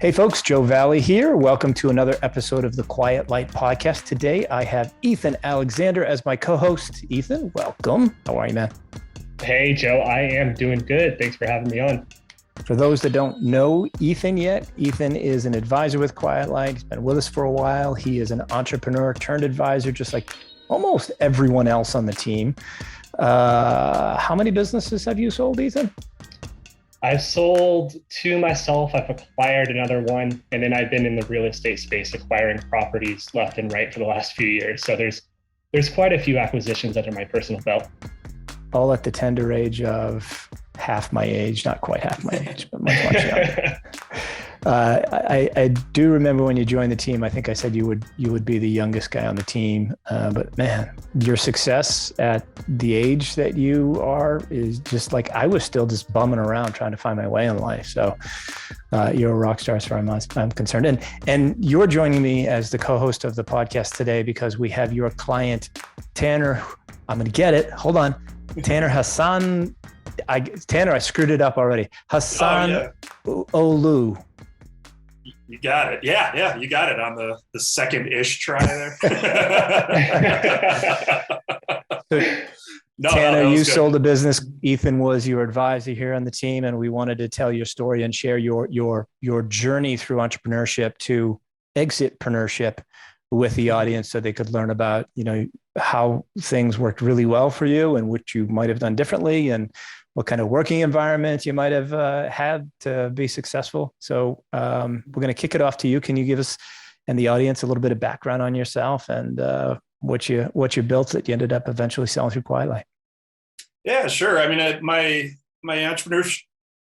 Hey folks, Joe Valley here. Welcome to another episode of the Quiet Light Podcast. Today I have Ethan Alexander as my co-host. Ethan, welcome. How are you, man? Hey, Joe. I am doing good. Thanks for having me on. For those that don't know Ethan yet, Ethan is an advisor with Quiet Light. He's been with us for a while. He is an entrepreneur turned advisor, just like almost everyone else on the team. How many businesses have you sold, Ethan? I've sold two myself. I've acquired another one. And then I've been in the real estate space acquiring properties left and right for the last few years. So there's quite a few acquisitions under my personal belt. All at the tender age of half my age, not quite half my age, but much younger. I do remember when you joined the team, I think I said you would be the youngest guy on the team. But man, your success at the age that you are is just like, I was still just bumming around trying to find my way in life. So you're a rock star as far as I'm concerned. And you're joining me as the co-host of the podcast today because we have your client, Tanner. I'm going to get it. Hold on. Tanner Hassan. Tanner, I screwed it up already. Hasanoglu. You got it. Yeah, you got it on the second-ish try there. Tanner, you sold a business. Ethan was your advisor here on the team, and we wanted to tell your story and share your journey through entrepreneurship to exitpreneurship with the audience so they could learn about, how things worked really well for you and what you might have done differently and what kind of working environment you might have had to be successful. So we're going to kick it off to you. Can you give us and the audience a little bit of background on yourself and what you built that you ended up eventually selling through Quiet Light? Yeah, sure. I mean, my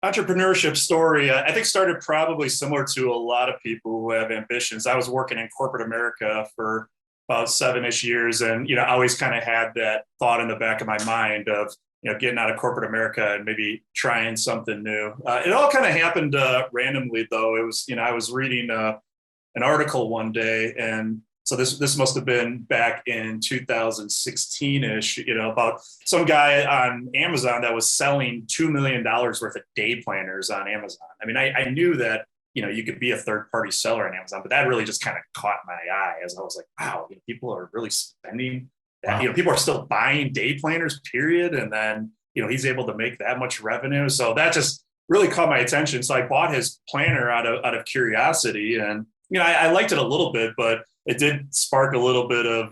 entrepreneurship story, I think started probably similar to a lot of people who have ambitions. I was working in corporate America for about 7-ish years. And, I always kind of had that thought in the back of my mind of, getting out of corporate America and maybe trying something new. It all kind of happened randomly, though. It was, I was reading an article one day, and so this must have been back in 2016-ish, about some guy on Amazon that was selling $2 million worth of day planners on Amazon. I mean, I knew that, you could be a third-party seller on Amazon, but that really just kind of caught my eye as I was like, wow, people are really spending that. Wow. People are still buying day planners, period. And then, he's able to make that much revenue. So that just really caught my attention. So I bought his planner out of curiosity, and, I liked it a little bit, but it did spark a little bit of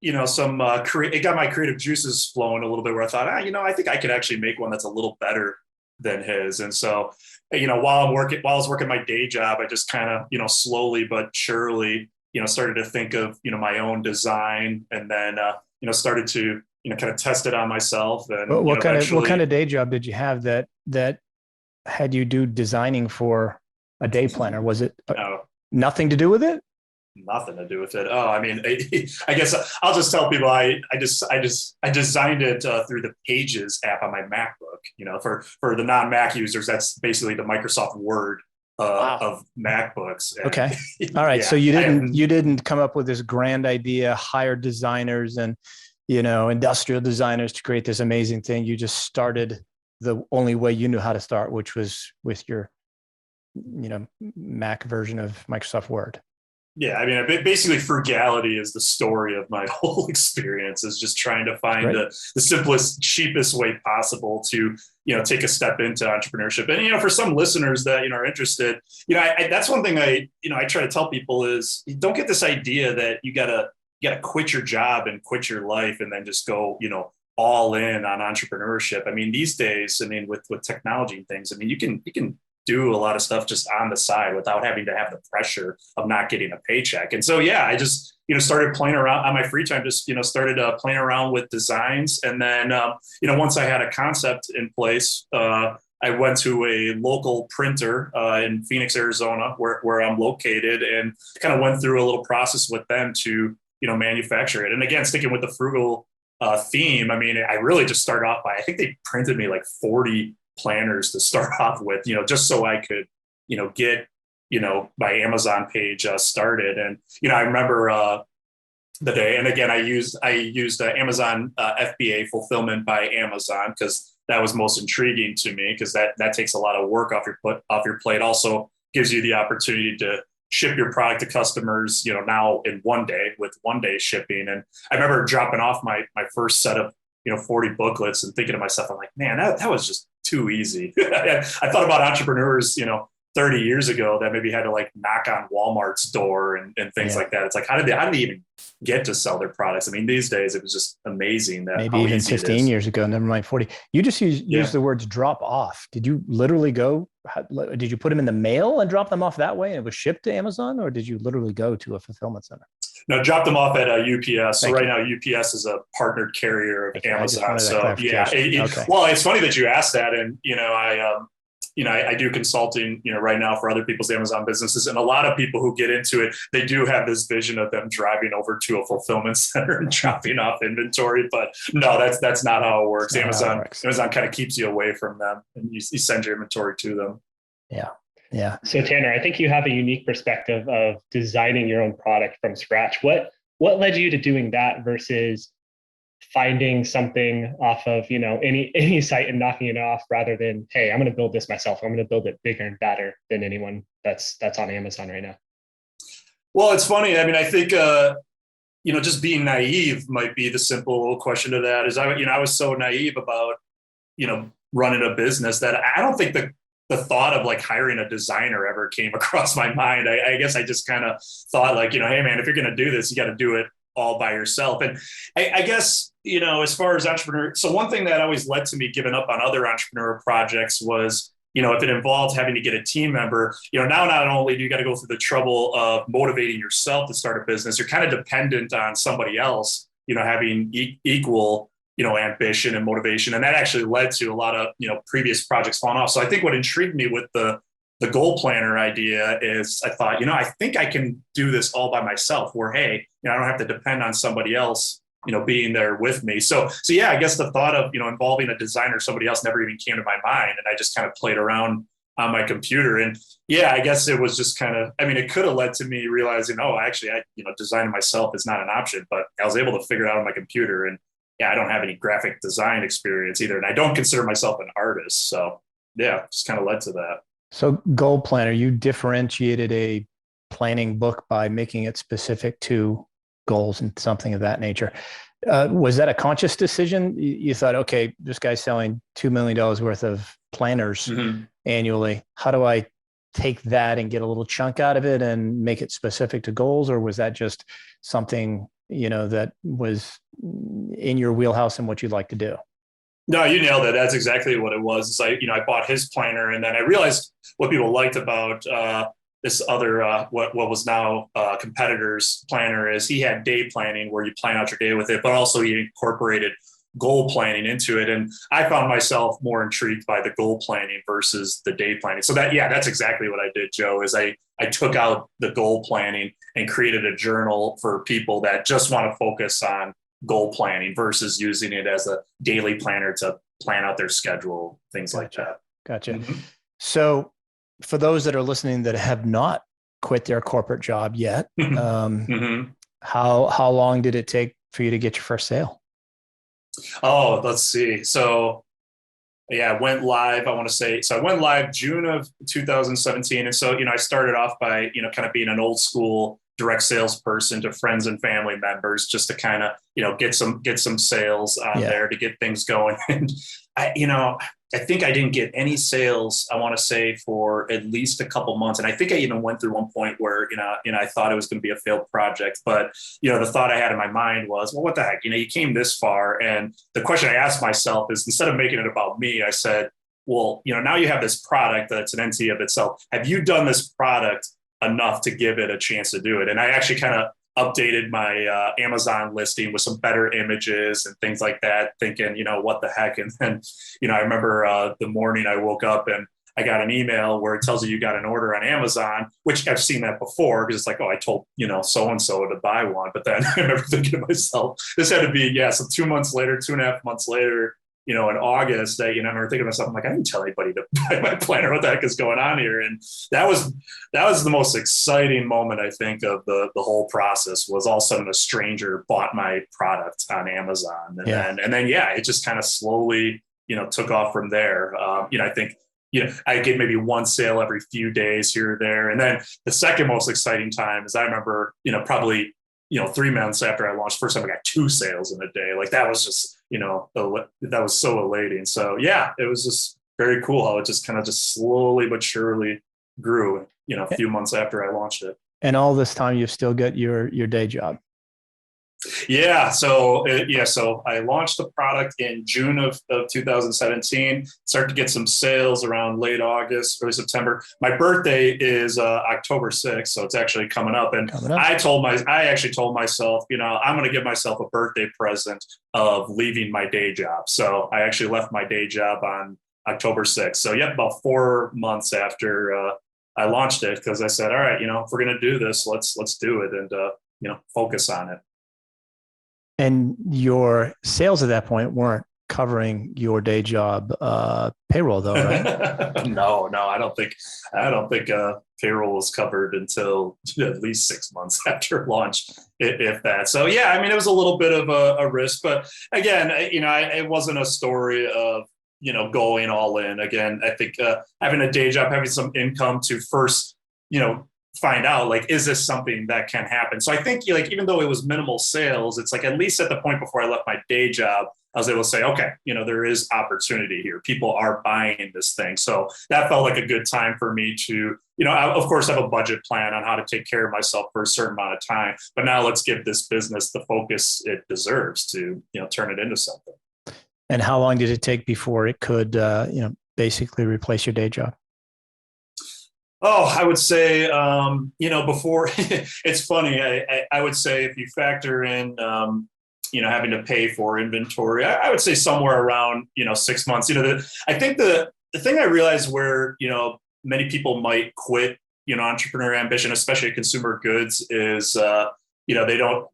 it got my creative juices flowing a little bit where I thought, I think I could actually make one that's a little better than his. And so, while I was working my day job, I just kind of, slowly but surely, started to think of, my own design, and then, started to, kind of test it on myself. And what kind of day job did you have that had you do designing for a day planner? Was it nothing to do with it? Nothing to do with it. Oh, I mean, I guess I'll just tell people I designed it through the Pages app on my MacBook. For the non-Mac users, that's basically the Microsoft Word of MacBooks. And, okay, all right. Yeah, so you didn't come up with this grand idea, hire designers and industrial designers to create this amazing thing. You just started the only way you knew how to start, which was with your Mac version of Microsoft Word. Yeah, I mean, basically frugality is the story of my whole experience, is just trying to find the simplest, cheapest way possible to, take a step into entrepreneurship. And, for some listeners that, are interested, that's one thing I try to tell people is, don't get this idea that you gotta quit your job and quit your life and then just go, all in on entrepreneurship. I mean, these days, with technology and things, you can do a lot of stuff just on the side without having to have the pressure of not getting a paycheck. And so, yeah, I just, started playing around on my free time, just, started playing around with designs. And then, once I had a concept in place, I went to a local printer in Phoenix, Arizona, where I'm located, and kind of went through a little process with them to, manufacture it. And again, sticking with the frugal theme, I really just started off by, I think they printed me like 40 planners to start off with, just so I could, get, my Amazon page started. And, I remember the day, and again, I used Amazon FBA, fulfillment by Amazon, because that was most intriguing to me, because that takes a lot of work off your plate. Also gives you the opportunity to ship your product to customers, now in one day with 1 day shipping. And I remember dropping off my first set of 40 booklets and thinking to myself, I'm like, man, that was just too easy. I thought about entrepreneurs, 30 years ago that maybe had to like knock on Walmart's door and things like that. It's like, how did they even get to sell their products? I mean, these days it was just amazing that maybe even 15 years ago, never mind 40. You just use the words drop off. Did you literally did you put them in the mail and drop them off that way and it was shipped to Amazon, or did you literally go to a fulfillment center? No, drop them off at UPS. So right now, UPS is a partnered carrier of Amazon. So yeah, well, it's funny that you asked that. And, I do consulting, right now for other people's Amazon businesses. And a lot of people who get into it, they do have this vision of them driving over to a fulfillment center and dropping off inventory. But no, that's not how it works. Amazon kind of keeps you away from them and you send your inventory to them. Yeah. So Tanner, I think you have a unique perspective of designing your own product from scratch. What led you to doing that versus finding something off of, any site and knocking it off, rather than, hey, I'm going to build this myself. I'm going to build it bigger and better than anyone that's on Amazon right now? Well, it's funny. I mean, I think, just being naive might be the simple question to that. Is I was so naive about, running a business that I don't think the thought of like hiring a designer ever came across my mind. I guess I just kind of thought like, hey man, if you're going to do this, you got to do it all by yourself. And I guess, as far as entrepreneur, so one thing that always led to me giving up on other entrepreneur projects was, if it involved having to get a team member, now not only do you got to go through the trouble of motivating yourself to start a business, you're kind of dependent on somebody else, having equal, ambition and motivation. And that actually led to a lot of, previous projects falling off. So I think what intrigued me with the goal planner idea is I thought, I think I can do this all by myself, where, hey, I don't have to depend on somebody else, being there with me. So yeah, I guess the thought of, involving a designer or somebody else never even came to my mind. And I just kind of played around on my computer. And yeah, I guess it was just kind of, it could have led to me realizing, actually, designing myself is not an option, but I was able to figure it out on my computer. And yeah, I don't have any graphic design experience either. And I don't consider myself an artist. So yeah, just kind of led to that. So Goal Planner, you differentiated a planning book by making it specific to goals and something of that nature. Was that a conscious decision? You thought, okay, this guy's selling $2 million worth of planners annually. How do I take that and get a little chunk out of it and make it specific to goals? Or was that just something, that was in your wheelhouse and what you'd like to do? No, you nailed it. That's exactly what it was. It's like, I bought his planner, and then I realized what people liked about this other, what was now competitor's planner is he had day planning where you plan out your day with it, but also he incorporated goal planning into it. And I found myself more intrigued by the goal planning versus the day planning. So that's exactly what I did, Joe, is I took out the goal planning and created a journal for people that just want to focus on goal planning versus using it as a daily planner to plan out their schedule, things like that. Gotcha. So for those that are listening that have not quit their corporate job yet, how long did it take for you to get your first sale? Oh, let's see. So yeah, I went live, I went live June of 2017. And so, I started off by, kind of being an old school direct salesperson to friends and family members, just to kind of, get some sales on there to get things going. And I think I didn't get any sales, I want to say, for at least a couple months. And I think I even went through one point where, I thought it was going to be a failed project. But, the thought I had in my mind was, well, what the heck? You came this far. And the question I asked myself is, instead of making it about me, I said, well, now you have this product that's an entity of itself. Have you done this product enough to give it a chance to do it? And I actually kind of updated my Amazon listing with some better images and things like that, thinking, what the heck? And then, I remember the morning I woke up and I got an email where it tells you got an order on Amazon, which I've seen that before, because it's like, I told, so-and-so to buy one. But then I remember thinking to myself, this had to be, so 2 months later, 2.5 months later, in August, I remember thinking to myself, I'm like, I didn't tell anybody to buy my planner. What the heck is going on here? And that was the most exciting moment, I think, of the whole process. Was all of a sudden a stranger bought my product on Amazon. And then, it just kind of slowly, took off from there. I think, I get maybe one sale every few days here or there. And then the second most exciting time is I remember, probably, 3 months after I launched, first time I got 2 sales in a day. Like that was just, that was so elating. So yeah, it was just very cool how it just kind of just slowly but surely grew, a few months after I launched it. And all this time you've still got your day job. Yeah. So I launched the product in June of 2017, started to get some sales around late August, early September. My birthday is October 6th. So it's actually coming up. And I actually told myself, I'm going to give myself a birthday present of leaving my day job. So I actually left my day job on October 6th. So about 4 months after I launched it, because I said, all right, if we're going to do this, let's do it and, focus on it. And your sales at that point weren't covering your day job payroll, though, right? No, I don't think payroll was covered until at least 6 months after launch, if that. So yeah, I mean, it was a little bit of a risk, but again, it wasn't a story of going all in. Again, I think having a day job, having some income to first, find out, like, is this something that can happen? So I think even though it was minimal sales, it's like at least at the point before I left my day job, I was able to say, okay, there is opportunity here. People are buying this thing. So that felt like a good time for me to, I, of course, have a budget plan on how to take care of myself for a certain amount of time. But now let's give this business the focus it deserves to, turn it into something. And how long did it take before it could, basically replace your day job? Oh, I would say, before it's funny. I would say if you factor in, having to pay for inventory, I would say somewhere around, 6 months. I think the thing I realized where, many people might quit, entrepreneur ambition, especially consumer goods, is, they don't.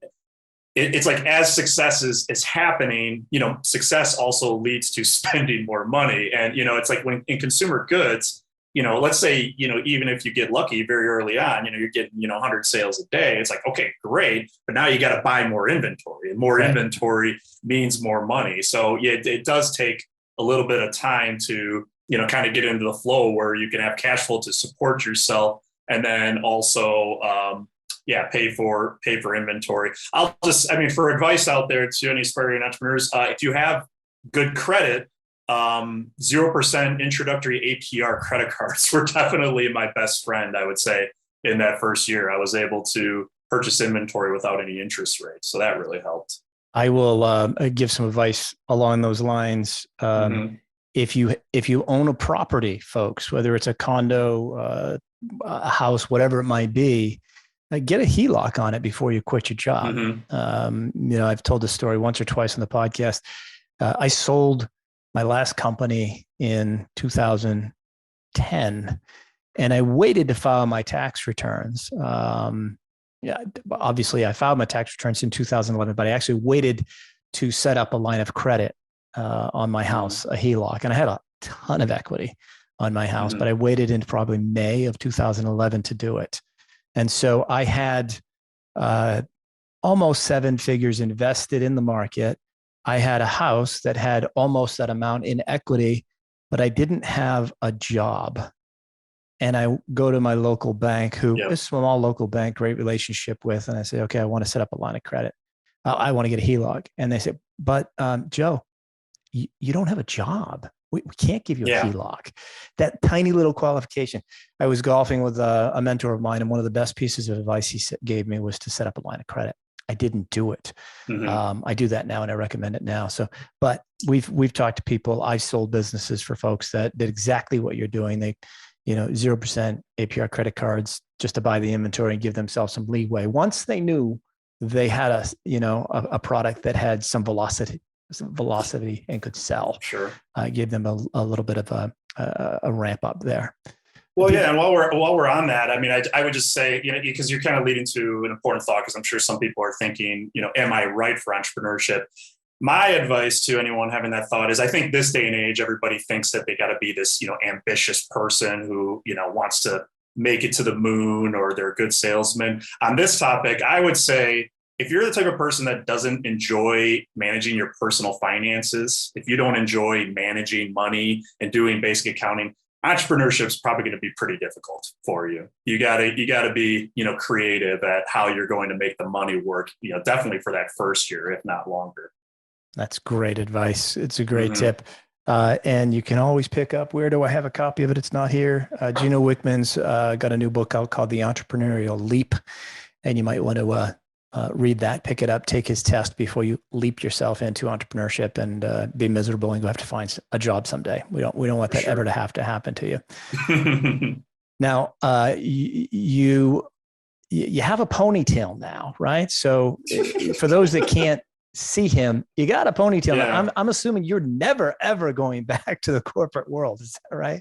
It's like as success is happening, success also leads to spending more money, and it's like when in consumer goods. Let's say, even if you get lucky very early on, you're getting, 100 sales a day. It's like, okay, great. But now you got to buy more inventory, and more inventory means more money. So yeah, it does take a little bit of time to, kind of get into the flow where you can have cash flow to support yourself. And then also, pay for inventory. For advice out there to any aspiring entrepreneurs, if you have good credit, 0% introductory APR credit cards were definitely my best friend, I would say, in that first year. I was able to purchase inventory without any interest rates. So that really helped. I will give some advice along those lines. If you own a property, folks, whether it's a condo, a house, whatever it might be, get a HELOC on it before you quit your job. I've told this story once or twice on the podcast. I sold my last company in 2010, and I waited to file my tax returns. Obviously I filed my tax returns in 2011, but I actually waited to set up a line of credit on my house, a HELOC, and I had a ton of equity on my house, but I waited into probably May of 2011 to do it. And so I had almost 7 figures invested in the market. I had a house that had almost that amount in equity, but I didn't have a job. And I go to my local bank, who is a small local bank, great relationship with. And I say, okay, I want to set up a line of credit. I want to get a HELOC. And they say, but Joe, you don't have a job. We can't give you a HELOC. That tiny little qualification. I was golfing with a mentor of mine, and one of the best pieces of advice he gave me was to set up a line of credit. I didn't do it. I do that now, and I recommend it now. So, but we've talked to people. I've sold businesses for folks that did exactly what you're doing. They, 0% APR credit cards just to buy the inventory and give themselves some leeway. Once they knew they had a product that had some velocity and could sell. Sure. Give them a little bit of a ramp up there. Well, yeah, and while we're on that, I mean, I would just say, because you're kind of leading to an important thought, because I'm sure some people are thinking, am I right for entrepreneurship? My advice to anyone having that thought is, I think this day and age, everybody thinks that they got to be this, ambitious person who, wants to make it to the moon, or they're a good salesman. On this topic, I would say, if you're the type of person that doesn't enjoy managing your personal finances, if you don't enjoy managing money and doing basic accounting, entrepreneurship is probably going to be pretty difficult for you. You gotta be, creative at how you're going to make the money work, definitely for that first year, if not longer. That's great advice. It's a great tip. And you can always pick up, where do I have a copy of it? It's not here. Gino Wickman's got a new book out called The Entrepreneurial Leap. And you might want to read that, pick it up, take his test before you leap yourself into entrepreneurship and be miserable and go have to find a job someday. We don't want that ever to happen to you. Now, you have a ponytail now, right? So for those that can't see him, you got a ponytail. Yeah. I'm assuming you're never, ever going back to the corporate world. Is that right?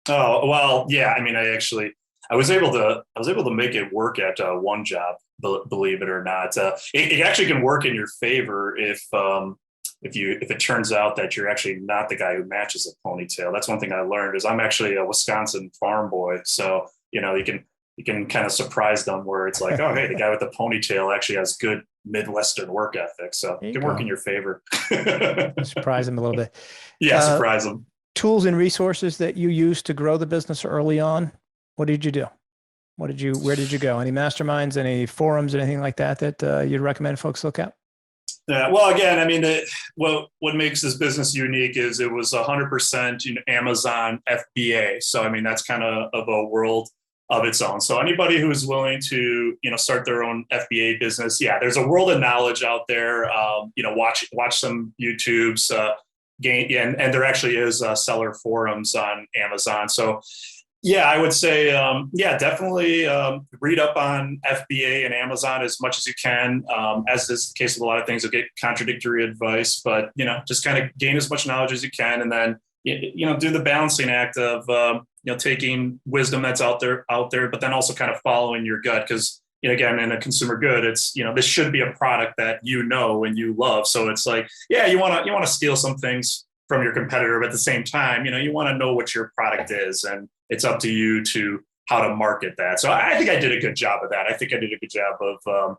Oh, well, yeah. I mean, I was able to make it work at one job, believe it or not. It actually can work in your favor if it turns out that you're actually not the guy who matches a ponytail. That's one thing I learned, is I'm actually a Wisconsin farm boy. So, you can kind of surprise them where it's like, oh, hey, the guy with the ponytail actually has good Midwestern work ethic. So it can work in your favor. Surprise them a little bit. Yeah, surprise them. Tools and resources that you used to grow the business early on. What did you do? Where did you go? Any masterminds, any forums, anything like that you'd recommend folks look at? Yeah, well, again, I mean, what makes this business unique is it was 100% Amazon FBA. So, I mean, that's kind of a world of its own. So anybody who is willing to, start their own FBA business, yeah, there's a world of knowledge out there. Watch some YouTubes, and there actually is seller forums on Amazon. So, yeah, I would say, definitely read up on FBA and Amazon as much as you can. As is the case with a lot of things, you'll get contradictory advice, but, just kind of gain as much knowledge as you can. And then, do the balancing act of, taking wisdom that's out there, but then also kind of following your gut. Because, again, in a consumer good, it's, this should be a product that and you love. So it's like, yeah, you want to steal some things from your competitor, but at the same time, you want to know what your product is, and it's up to you to how to market that. So I think I did a good job of that. I think I did a good job of,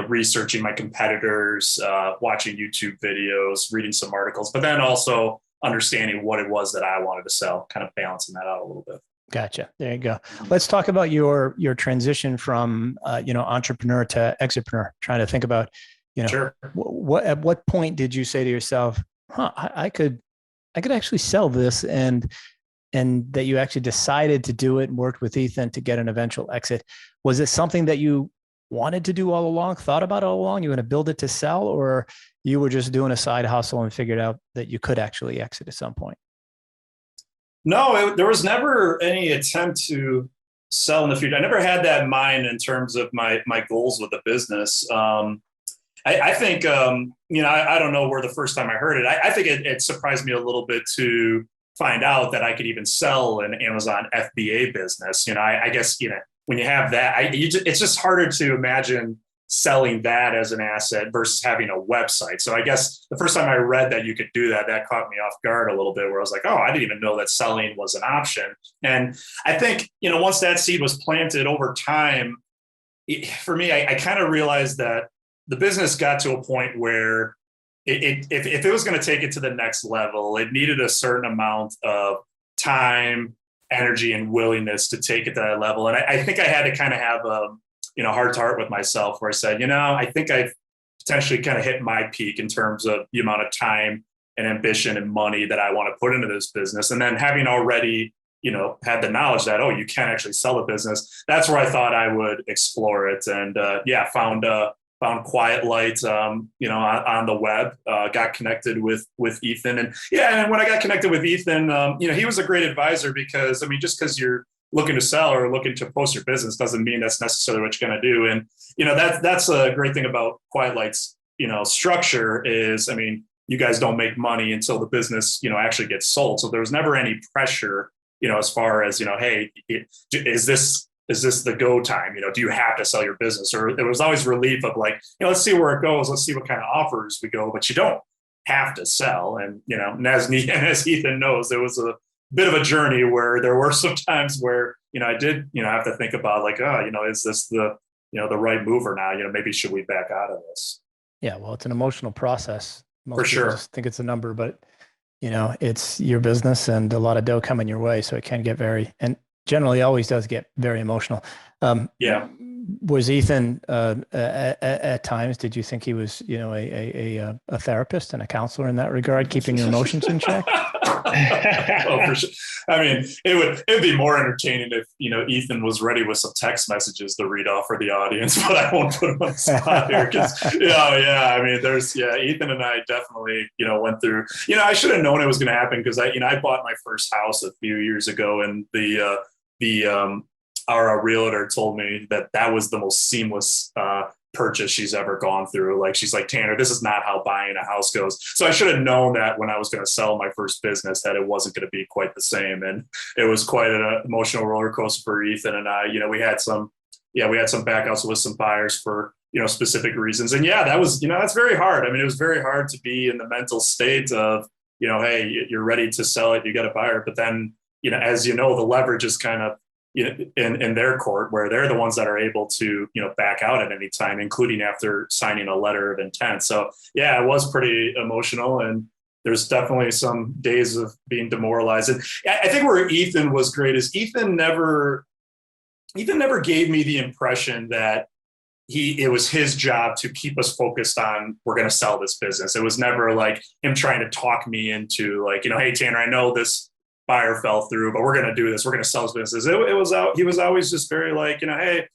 researching my competitors, watching YouTube videos, reading some articles, but then also understanding what it was that I wanted to sell, kind of balancing that out a little bit. Gotcha. There you go. Let's talk about your transition from, entrepreneur to exitpreneur. Trying to think about, Sure. At what point did you say to yourself, I could actually sell this, and that you actually decided to do it and worked with Ethan to get an eventual exit? Was it something that you wanted to do all along, thought about all along? You were going to build it to sell, or you were just doing a side hustle and figured out that you could actually exit at some point? No, there was never any attempt to sell in the future. I never had that in mind in terms of my goals with the business. I think, I don't know where the first time I heard it, I think it surprised me a little bit to find out that I could even sell an Amazon FBA business. I guess, when you have that, it's just harder to imagine selling that as an asset versus having a website. So I guess the first time I read that you could do that, that caught me off guard a little bit, where I was like, oh, I didn't even know that selling was an option. And I think, once that seed was planted over time, for me, I kind of realized that the business got to a point where if it was going to take it to the next level, it needed a certain amount of time, energy, and willingness to take it to that level. And I think I had to kind of have a heart to heart with myself, where I said, I think I've potentially kind of hit my peak in terms of the amount of time and ambition and money that I want to put into this business. And then having already, had the knowledge that, oh, you can actually sell a business, that's where I thought I would explore it. And found Quiet Light, on the web, got connected with Ethan. And when I got connected with Ethan, he was a great advisor, because, just because you're looking to sell or looking to post your business doesn't mean that's necessarily what you're going to do. And, that's a great thing about Quiet Light's, structure is, you guys don't make money until the business, actually gets sold. So there was never any pressure, as far as, hey, is this the go time? Do you have to sell your business? Or there was always relief of like, let's see where it goes. Let's see what kind of offers we go, but you don't have to sell. And, and as Ethan knows, there was a bit of a journey where there were some times where, I did, have to think about like, is this the the right move or not. Maybe should we back out of this? Yeah, well, it's an emotional process. Most For people sure. just think it's a number, but it's your business and a lot of dough coming your way. So it can get and generally always does get very emotional. Yeah. Was Ethan, at times, did you think he was, a therapist and a counselor in that regard, keeping your emotions in check? Oh, for sure. I mean, it'd be more entertaining if, Ethan was ready with some text messages to read off for the audience, but I won't put him on the spot here because, I mean, Ethan and I definitely, went through, I should have known it was going to happen because I bought my first house a few years ago, and our realtor told me that was the most seamless purchase she's ever gone through. Like, she's like, Tanner, this is not how buying a house goes. So I should have known that when I was going to sell my first business, that it wasn't going to be quite the same. And it was quite an emotional roller coaster for Ethan and I. We had some backouts with some buyers for, specific reasons. And that was, that's very hard. I mean, it was very hard to be in the mental state of, hey, you're ready to sell it, you got a buyer. But then, as the leverage is kind of, in their court, where they're the ones that are able to, back out at any time, including after signing a letter of intent. So it was pretty emotional, and there's definitely some days of being demoralized. And I think where Ethan was great is Ethan never gave me the impression that it was his job to keep us focused on, we're going to sell this business. It was never like him trying to talk me into like, hey, Tanner, I know this buyer fell through, but we're going to do this. We're going to sell this business. He was always just very like, hey,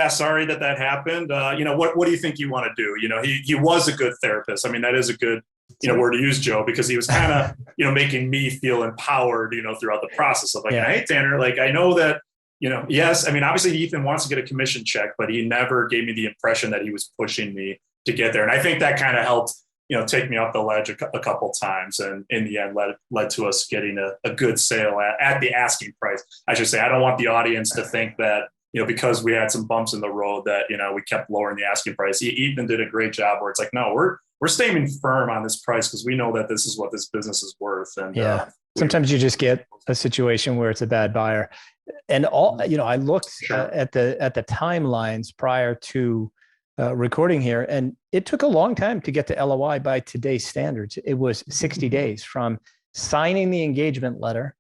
sorry that happened. What do you think you want to do? He was a good therapist. I mean, that is a good, word to use, Joe, because he was kind of, making me feel empowered, throughout the process of like, hey, Tanner, like, I know that, yes, I mean, obviously Ethan wants to get a commission check, but he never gave me the impression that he was pushing me to get there. And I think that kind of helped, take me off the ledge a couple times, and in the end led to us getting a good sale at the asking price. I should say, I don't want the audience to think that, because we had some bumps in the road that, we kept lowering the asking price. Ethan did a great job where it's like, no, we're staying firm on this price because we know that this is what this business is worth. And sometimes you just get a situation where it's a bad buyer. And I looked at the timelines prior to recording here, and it took a long time to get to LOI by today's standards. It was 60 days from signing the engagement letter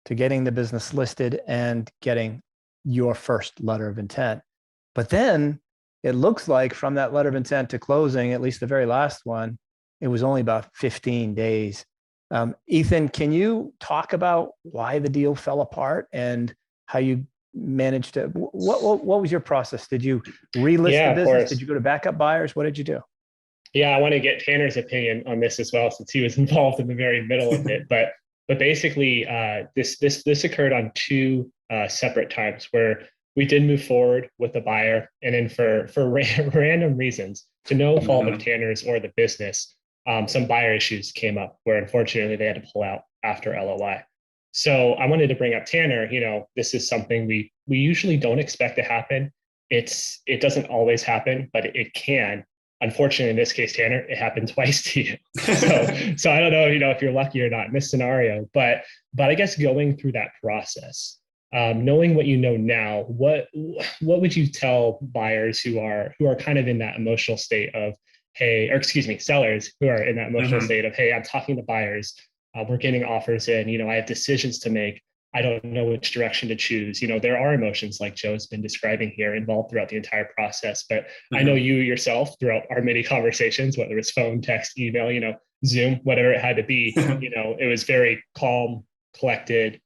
to getting the business listed and getting your first letter of intent. But then it looks like from that letter of intent to closing, at least the very last one, it was only about 15 days. Ethan, can you talk about why the deal fell apart and how you managed to, what was your process? Did you relist the business? Did you go to backup buyers? What did you do? Yeah, I want to get Tanner's opinion on this as well, since he was involved in the very middle of it. But basically, this occurred on two separate times where we did move forward with the buyer, and then for random reasons, to no fault of Tanner's or the business, some buyer issues came up where unfortunately they had to pull out after LOI. So I wanted to bring up Tanner. This is something we usually don't expect to happen. It doesn't always happen, but it can. Unfortunately, in this case, Tanner, it happened twice to you. So I don't know, if you're lucky or not in this scenario, but I guess going through that process, knowing what you know now, what would you tell buyers who are kind of in that emotional state of, hey, or excuse me, sellers who are in that emotional state of, hey, I'm talking to buyers, we're getting offers in, I have decisions to make. I don't know which direction to choose. There are emotions like Joe's been describing here involved throughout the entire process. But I know you yourself throughout our many conversations, whether it's phone, text, email, Zoom, whatever it had to be, it was very calm, collected,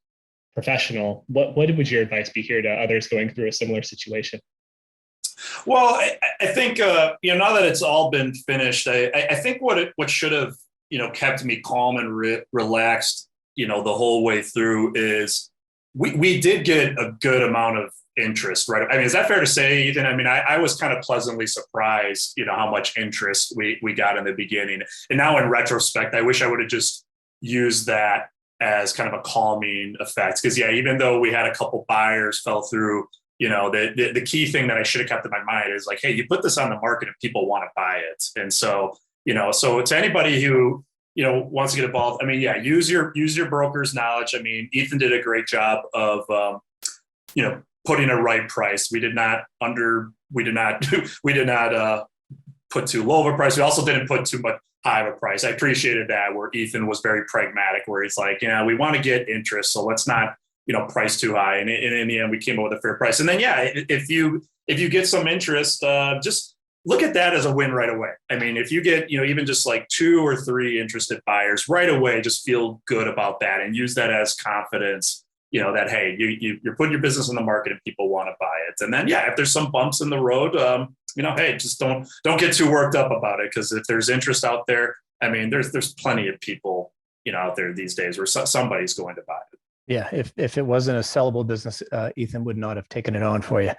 professional. What would your advice be here to others going through a similar situation? Well, I think, now that it's all been finished, I think what should have, kept me calm and relaxed, the whole way through is we did get a good amount of interest, right? I mean, is that fair to say, Ethan? I mean, I was kind of pleasantly surprised, how much interest we got in the beginning. And now in retrospect, I wish I would have just used that as kind of a calming effect. Because even though we had a couple buyers fell through, the key thing that I should have kept in my mind is like, hey, you put this on the market and people want to buy it. And so, so to anybody who, wants to get involved, I mean, use your broker's knowledge. I mean, Ethan did a great job of, putting a right price. We did not put too low of a price. We also didn't put too much high of a price. I appreciated that, where Ethan was very pragmatic, where he's like, we want to get interest, so let's not, price too high. And in the end, we came up with a fair price. And then, if you get some interest, just look at that as a win right away. I mean, if you get, even just like 2 or 3 interested buyers right away, just feel good about that and use that as confidence, that, hey, you're putting your business in the market and people want to buy it. And then, if there's some bumps in the road, hey, just don't get too worked up about it. Because if there's interest out there, I mean, there's plenty of people, out there these days where somebody's going to buy it. Yeah. If it wasn't a sellable business, Ethan would not have taken it on for you.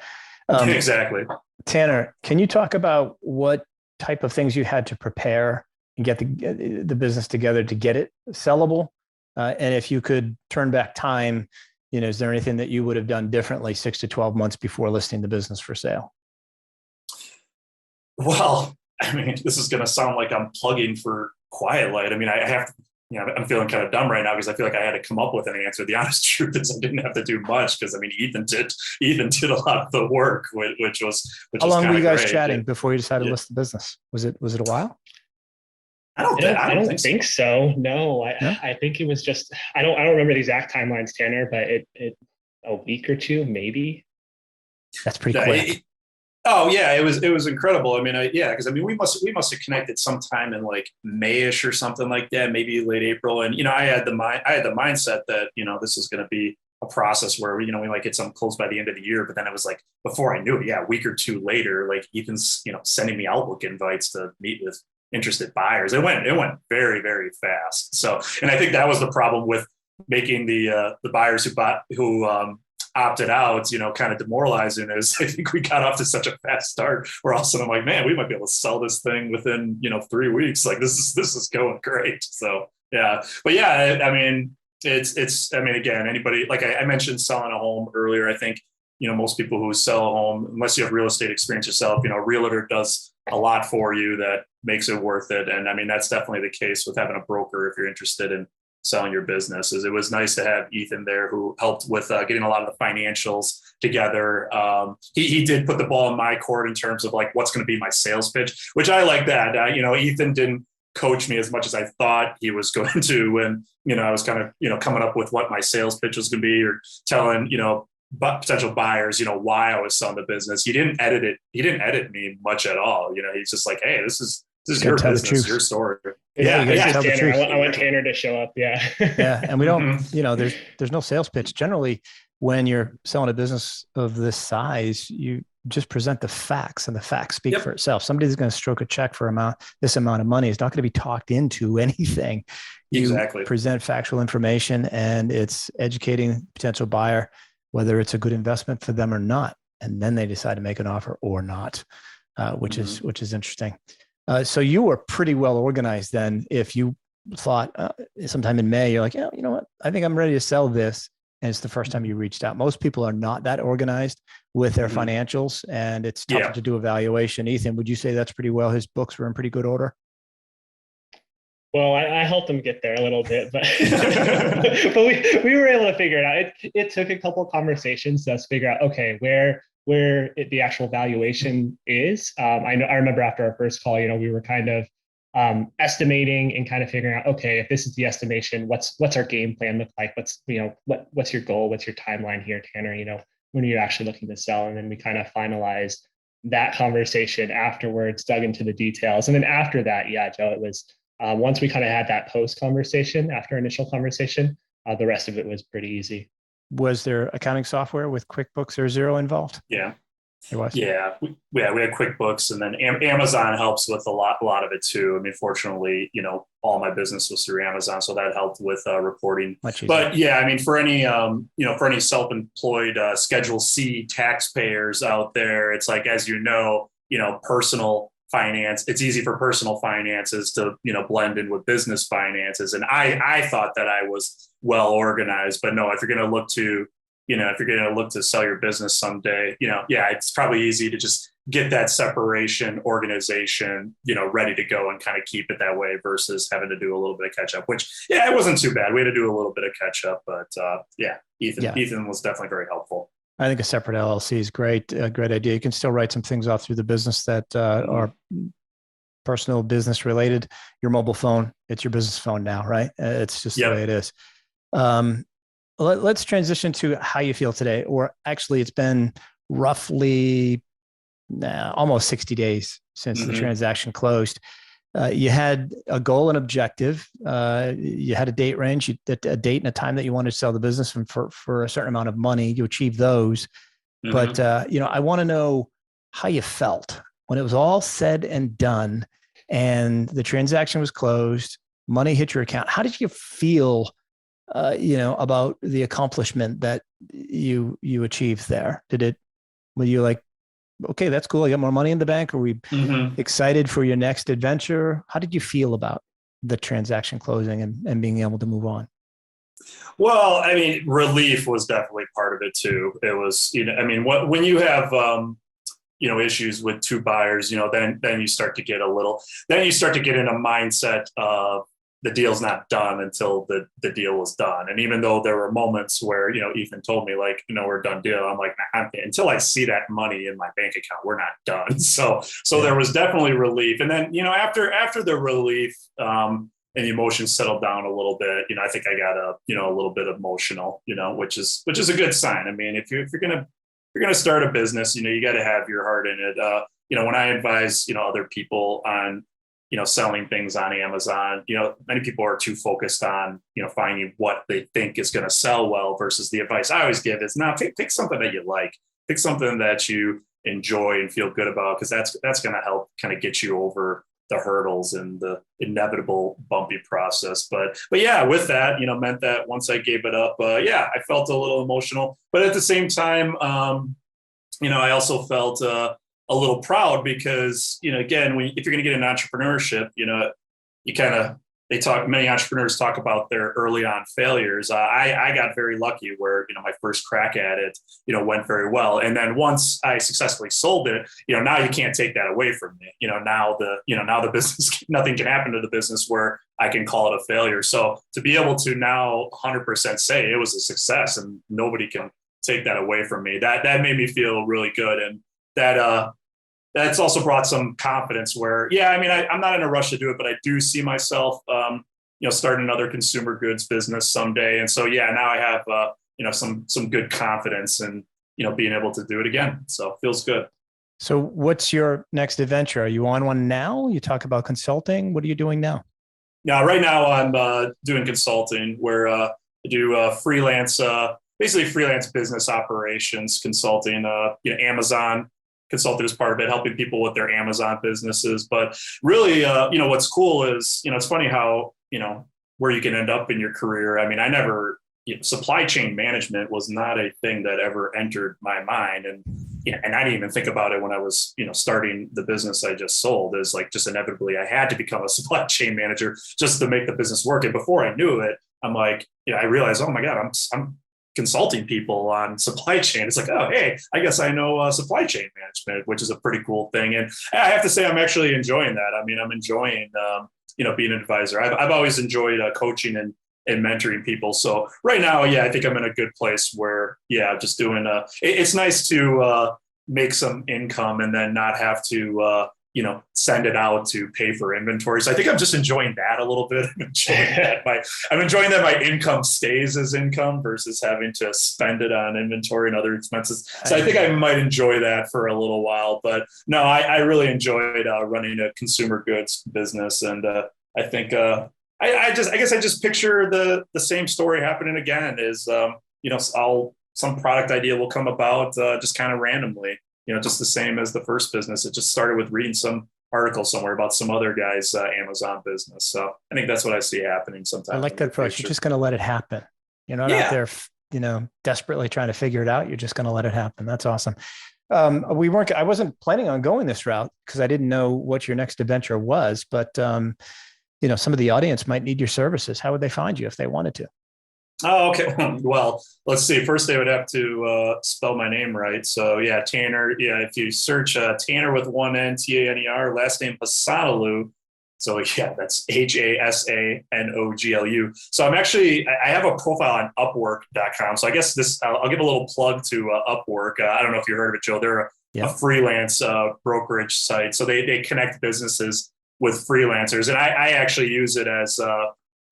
Exactly. Tanner, can you talk about what type of things you had to prepare and get the business together to get it sellable? And if you could turn back time, is there anything that you would have done differently 6 to 12 months before listing the business for sale? Well, I mean, this is going to sound like I'm plugging for Quiet Light. I mean, I have to, I'm feeling kind of dumb right now because I feel like I had to come up with an answer. The honest truth is I didn't have to do much because, I mean, Ethan did a lot of the work, which was How long were you guys great. chatting before you decided to list the business? Was it a while? I don't think so. No, I think it was just, I don't remember the exact timelines, Tanner, but it a week or 2, maybe. That's pretty quick. It was incredible. I mean, because we must have connected sometime in like May-ish or something like that, maybe late April. And I had the mindset that this is going to be a process where we might get something closed by the end of the year. But then it was like, before I knew it, a week or 2 later, like Ethan's sending me Outlook invites to meet with interested buyers. It went very, very fast. So, and I think that was the problem with making the buyers who opted out, kind of demoralizing, is I think we got off to such a fast start where all of a sudden I'm like, man, we might be able to sell this thing within, 3 weeks. Like this is going great. So, yeah. But yeah, I mean, again, anybody, like I mentioned selling a home earlier, I think, most people who sell a home, unless you have real estate experience yourself, a realtor does a lot for you that makes it worth it. And I mean, that's definitely the case with having a broker if you're interested in selling your business. It was nice to have Ethan there who helped with getting a lot of the financials together. He did put the ball in my court in terms of like what's going to be my sales pitch, which I like that. Ethan didn't coach me as much as I thought he was going to when I was kind of coming up with what my sales pitch was going to be, or telling potential buyers why I was selling the business. He didn't edit it. He didn't edit me much at all. He's just like, hey, this is your business, your story. Yeah. I want Tanner to show up. Yeah. Yeah. And we don't, there's no sales pitch. Generally, when you're selling a business of this size, you just present the facts, and the facts speak for itself. Somebody that's going to stroke a check for this amount of money is not going to be talked into anything. You present factual information, and it's educating potential buyer whether it's a good investment for them or not. And then they decide to make an offer or not, which is interesting. So you were pretty well organized then. If you thought sometime in May, you're like, you know what? I think I'm ready to sell this. And it's the first time you reached out. Most people are not that organized with their financials, and it's tough to do evaluation. Ethan, would you say that's pretty well? His books were in pretty good order? Well, I helped him get there a little bit, but but we were able to figure it out. It took a couple of conversations to us figure out, okay, where the actual valuation is. I remember after our first call, we were kind of estimating and kind of figuring out, okay, if this is the estimation, what's our game plan look like? What's your goal? What's your timeline here, Tanner? When are you actually looking to sell? And then we kind of finalized that conversation afterwards, dug into the details. And then after that, Joe, it was once we kind of had that post conversation after initial conversation, the rest of it was pretty easy. Was there accounting software with QuickBooks or Xero involved? Yeah. It was. Yeah, we had QuickBooks, and then Amazon helps with a lot of it too. I mean, fortunately, all my business was through Amazon, so that helped with reporting. Much easier. But yeah, I mean, for any self-employed Schedule C taxpayers out there, it's like, as personal finance. It's easy for personal finances to blend in with business finances, and I thought that I was well organized, but no, if you're going to look to sell your business someday, it's probably easy to just get that separation organization, ready to go and kind of keep it that way versus having to do a little bit of catch up, which, it wasn't too bad. We had to do a little bit of catch up, but Ethan was definitely very helpful. I think a separate LLC is great. A great idea. You can still write some things off through the business that are personal business related. Your mobile phone, it's your business phone now, right? It's just the way it is. Let's transition to how you feel today, or actually it's been roughly almost 60 days since the transaction closed. You had a goal and objective. You had a date range, a date and a time that you wanted to sell the business, and for a certain amount of money, you achieved those. But I want to know how you felt when it was all said and done, and the transaction was closed. Money hit your account. How did you feel? About the accomplishment that you achieved there? Were you like, okay, that's cool, I got more money in the bank? Are we excited for your next adventure? How did you feel about the transaction closing and being able to move on? Well, I mean, relief was definitely part of it too. It was, when you have, issues with two buyers, then you start to get in a mindset of, the deal's not done until the deal was done. And even though there were moments where, Ethan told me like, we're done deal. I'm like, until I see that money in my bank account, we're not done. So there was definitely relief. And then, after the relief, and the emotions settled down a little bit, I think I got a little bit emotional, which is a good sign. I mean, if you're going to start a business, you got to have your heart in it. When I advise, other people on, selling things on Amazon, many people are too focused on, finding what they think is going to sell well versus the advice I always give is now pick something that you like, pick something that you enjoy and feel good about, because that's going to help kind of get you over the hurdles and the inevitable bumpy process. But yeah, with that, meant that once I gave it up, I felt a little emotional, but at the same time, I also felt, a little proud because, again, if you're going to get into entrepreneurship, many entrepreneurs talk about their early on failures. I got very lucky where, my first crack at it, went very well. And then once I successfully sold it, now you can't take that away from me. Now the business, nothing can happen to the business where I can call it a failure. So to be able to now 100% say it was a success and nobody can take that away from me, that made me feel really good. And that's also brought some confidence where, I'm not in a rush to do it, but I do see myself, starting another consumer goods business someday. And so, now I have, some good confidence in, being able to do it again. So it feels good. So what's your next adventure? Are you on one now? You talk about consulting. What are you doing now? Now, right now I'm doing consulting where I do freelance, basically freelance business operations consulting, Amazon consulting as part of it, helping people with their Amazon businesses. But really, what's cool is, it's funny how, where you can end up in your career. I mean, I never, supply chain management was not a thing that ever entered my mind. And I didn't even think about it when I was, starting the business I just sold. Is like just inevitably I had to become a supply chain manager just to make the business work. And before I knew it, I'm like, I realized, oh my God, I'm consulting people on supply chain. It's like, oh, hey, I guess I know supply chain management, which is a pretty cool thing. And I have to say, I'm actually enjoying that. I mean, I'm enjoying, being an advisor. I've always enjoyed coaching and mentoring people. So right now, I think I'm in a good place where, just doing, it's nice to make some income and then not have to, send it out to pay for inventory. So I think I'm just enjoying that a little bit. I'm enjoying that my income stays as income versus having to spend it on inventory and other expenses. So I think I might enjoy that for a little while. But no, I really enjoyed running a consumer goods business, and I think I guess I just picture the same story happening again. Is some product idea will come about just kind of randomly. Just the same as the first business. It just started with reading some article somewhere about some other guy's Amazon business. So I think that's what I see happening sometimes. I like that approach. You're just going to let it happen. You're not out there, desperately trying to figure it out. You're just going to let it happen. That's awesome. I wasn't planning on going this route because I didn't know what your next adventure was, but some of the audience might need your services. How would they find you if they wanted to? Oh, okay. Well, let's see. First, they would have to spell my name right. So, Tanner. If you search Tanner with one N, Taner, last name Hasanoglu, So yeah, that's Hasanoglu. So I have a profile on Upwork.com. So I guess I'll give a little plug to Upwork. I don't know if you heard of it, Joe. They're a freelance brokerage site. So they connect businesses with freelancers. And I actually use it as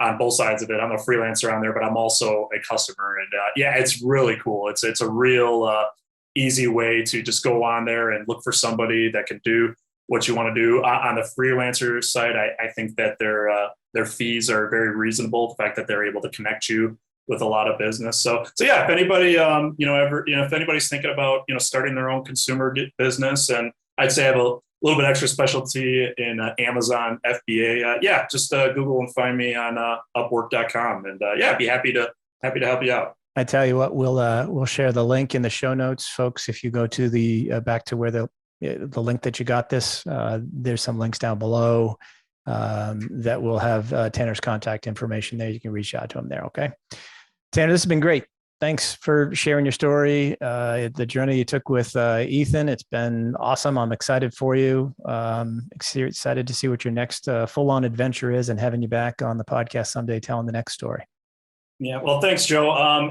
on both sides of it. I'm a freelancer on there, but I'm also a customer. And it's really cool. It's a real easy way to just go on there and look for somebody that can do what you want to do. On the freelancer side, I think that their fees are very reasonable. The fact that they're able to connect you with a lot of business. So yeah, if anybody, if anybody's thinking about, starting their own consumer business, and I'd say I have a little bit extra specialty in Amazon FBA. Just Google and find me on Upwork.com, and I'd be happy to help you out. I tell you what, we'll share the link in the show notes, folks. If you go to the back to where the link that you got this, there's some links down below that will have Tanner's contact information there. You can reach out to him there. Okay, Tanner, this has been great. Thanks for sharing your story, the journey you took with Ethan. It's been awesome. I'm excited for you. Excited to see what your next full-on adventure is, and having you back on the podcast someday telling the next story. Yeah, well, thanks, Joe.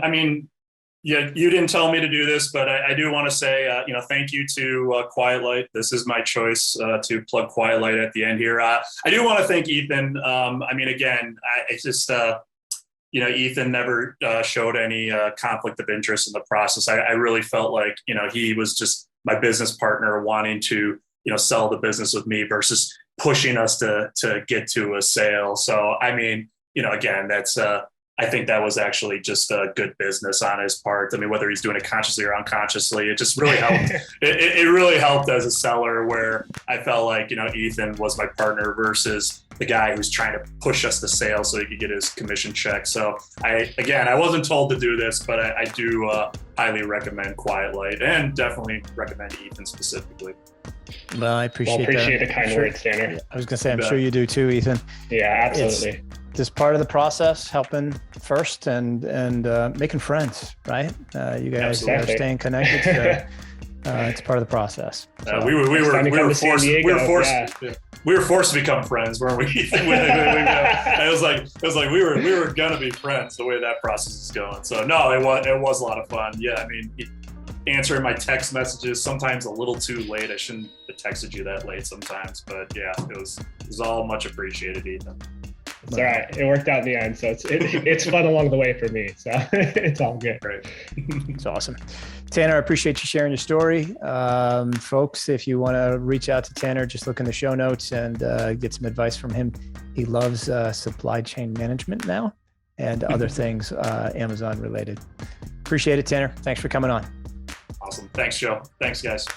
You didn't tell me to do this, but I do want to say, thank you to Quiet Light. This is my choice to plug Quiet Light at the end here. I do want to thank Ethan. Ethan never showed any conflict of interest in the process. I really felt like, he was just my business partner wanting to, sell the business with me versus pushing us to get to a sale. So, again, that's, I think that was actually just a good business on his part. Whether he's doing it consciously or unconsciously, it just really helped. It really helped as a seller, where I felt like, Ethan was my partner versus the guy who's trying to push us to sale so he could get his commission check. So I wasn't told to do this, but I do highly recommend Quiet Light, and definitely recommend Ethan specifically. Well, I appreciate the kind words, Tanner. I was going to say, I'm sure you do too, Ethan. Yeah, absolutely. It's just part of the process, helping first and making friends, right? You guys are staying connected. So, it's part of the process. So. We were forced to become friends, weren't we? It was like we were gonna be friends the way that process is going. So no, it was a lot of fun. Yeah, answering my text messages sometimes a little too late. I shouldn't have texted you that late sometimes, but yeah, it was all much appreciated, Ethan. It's all right. It worked out in the end. So it's fun along the way for me. So it's all good. Right. It's awesome. Tanner, I appreciate you sharing your story. Folks, if you want to reach out to Tanner, just look in the show notes and get some advice from him. He loves supply chain management now and other things Amazon related. Appreciate it, Tanner. Thanks for coming on. Awesome. Thanks, Joe. Thanks, guys.